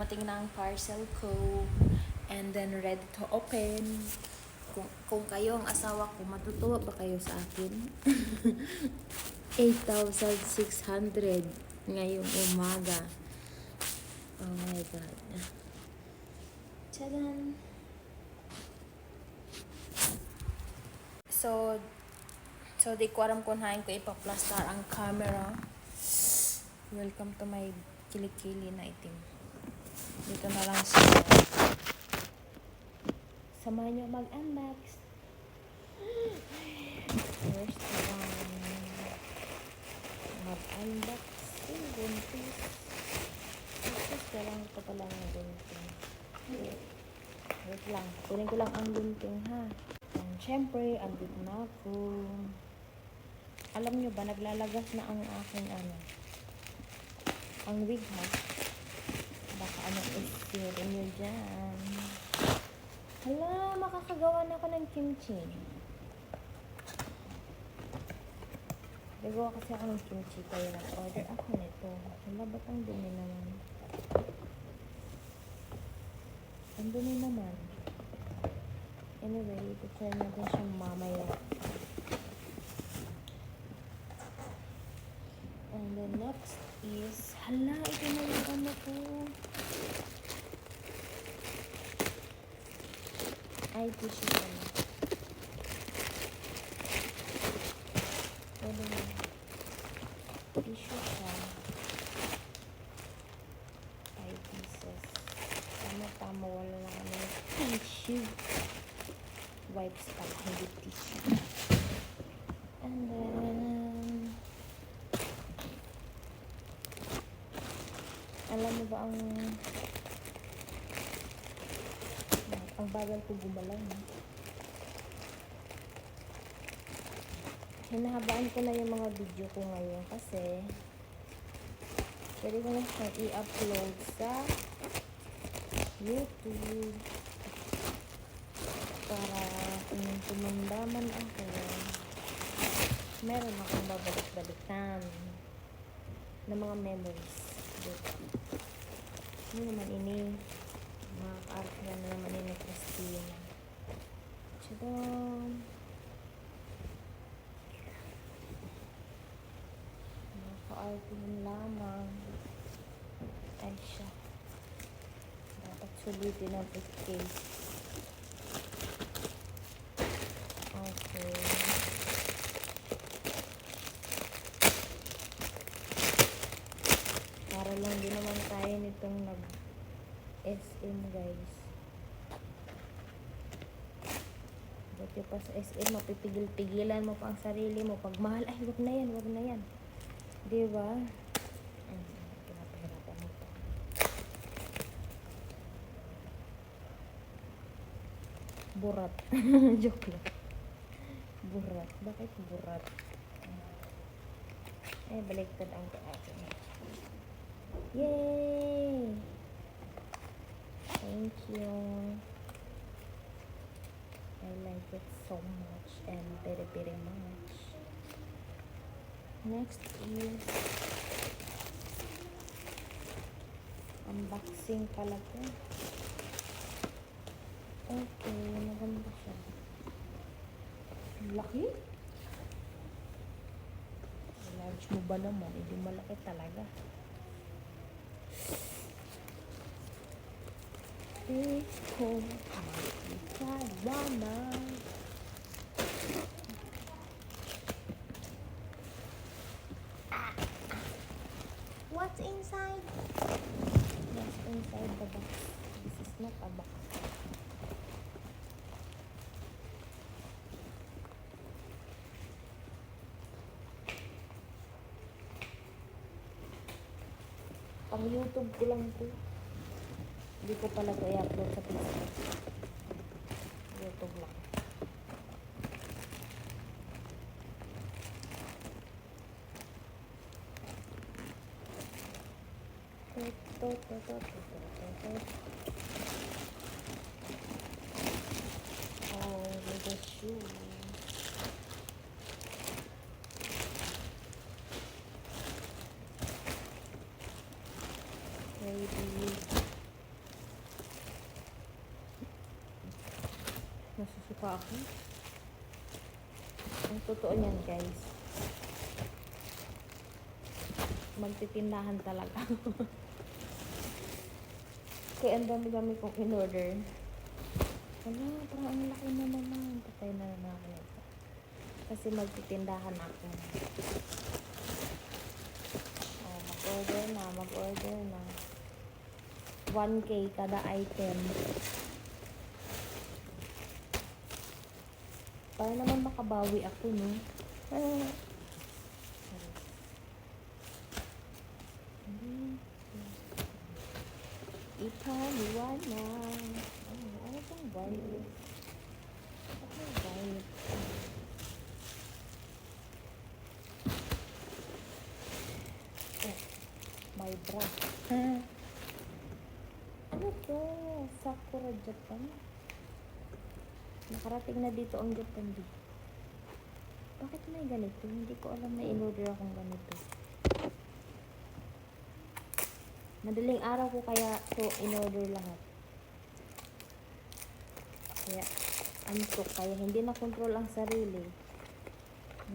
dumating na ang parcel ko. And then, ready to open. Kung kayo ang asawa ko, matutuwa ba kayo sa akin? 8,600 ngayong umaga. Oh my God. Tadaan! So di ko alam kung hain ko ipaplastar ang camera. Welcome to my kilikili na itim. Dito na lang siya. Samahan nyo mag-unbox. First one. Mag-unboxing. Guntis. Tapos lang ito pala ng gunting. Wait lang. Kunin ko lang ang gunting ha. And syempre, andito na ako. Alam nyo ba, naglalagas na ang aking ang wig ha. Baka anong isiri nyo dyan. Hala, makakagawa na ako ng kimchi. Nagawa kasi ako ng kimchi kaya nag-order ako nito. Hala, ba't ang dumi naman? Ang dumi naman. Anyway, try natin siya mamaya. And the next is, hala, ito na yung ano ko. Ay, tissue ko na. Pwede na. Tissue siya. 5 pieces. Tama, wala lang ano yung tissue. Wipes pala, hindi tissue. And then, alam mo ba ang bagal ko gumalaw, no? Hinahabaan ko na yung mga video ko ngayon kasi pwede ko na siyang i-upload sa YouTube para kung tumamdaman ako, meron akong babalik-balikan ng mga memories dito. Ano naman ini? Makaka-art na naman ini Christina. Tadam! Makaka-art yun lamang. Ay siya. Dapat sulitin ang case. Okay. Para lang din naman tayo nitong nag-SM guys. Buti pa sa SM, mapipigil-pigilan mo pa ang sarili mo. Pag mahal, ay wag na yan, wag na yan. Diba? Pinapahirapan mo pa. Burat. Joke lang. Burat. Bakit burat? Ay, baliktad ang akin. Yay! Thank you. I like it so much and very, very much. Next is unboxing pala po. Okay, maganda siya. Laki? Large mo ba naman? Hindi malaki talaga. Ikaw ay sana. What's inside? What's inside the box? This is not a box. Pang YouTube ko lang ito. Hindi ko pala ito i-upload sa Facebook. YouTube lang. Oh, the shoe. Maybe Nasusuka ako. Ang totoo niyan, guys. Magtitindahan talaga. Kaya ang dami-dami kong in-order. Wala, parang ang laki na naman. Patay na naman ito. Kasi magtitindahan ako. Oh, mag-order na. 1K kada item. Para naman makabawi ako, no? Ipaliwanag. Ano bang violet? Ano violet? Oh, my bra. Ano to? Sakura Japan? Nakarating na dito ang Japan dito. Bakit may ganito? Hindi ko alam na in-order akong ganito. Madaling araw ko kaya to in-order lahat. Kaya antok, kaya hindi na control ang sarili.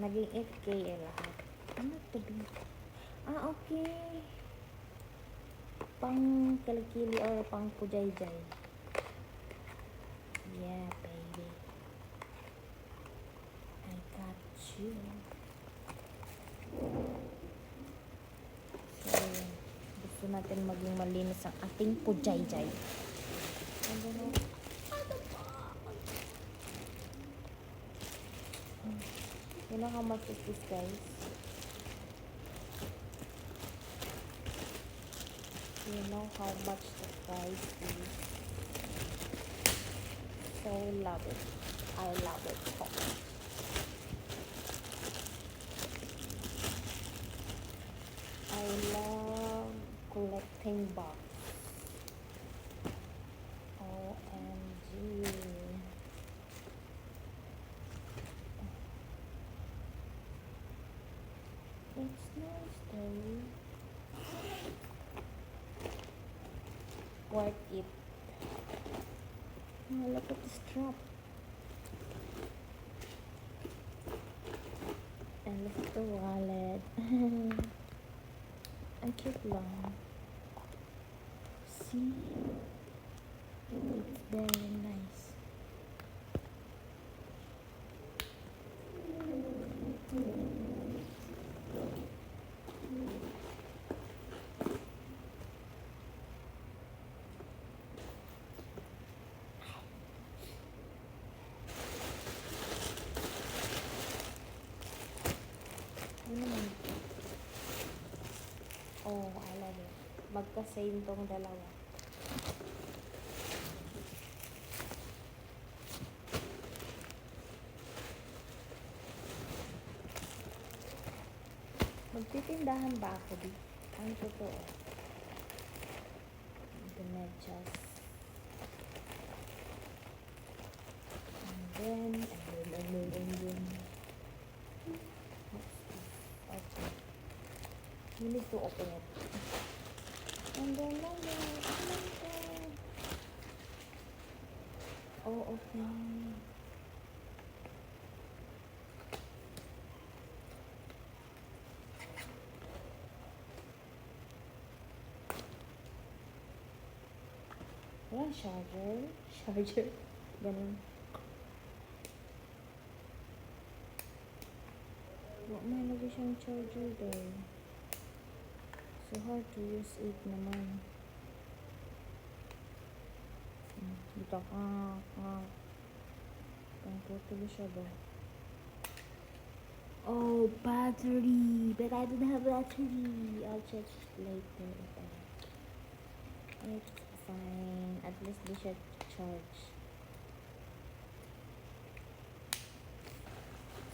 Naging 8K lahat. Ano to dito? Okay. Pang kalikili or pang pujay-jay. Yeah, baby. I got you. So, gusto natin maging malinis ang ating pujay-jay. Ano na? You know how much is this, guys? You know how much the price is? So love it. I love it so much. I love collecting box. OMG. It's nice though. Worth it. Oh, look at the strap. And look at the wallet. Ang cute lang. See? It's very nice. Ano naman ito? Oh, I love it. Magka-same tong dalawa. Magtitindahan ba ako di? Ang totoo. The medyas. And then. Okay. You need to open it. And then, oh, okay. Wala, charger, ganun. May lagi siyang charger there. So hard to use it naman. Dito ang tutuloy siya ba? Oh, battery! But I don't have battery. I'll check later. It's fine. At least they should charge.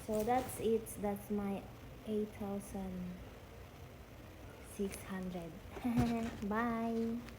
So that's it. That's my 8,600. Bye!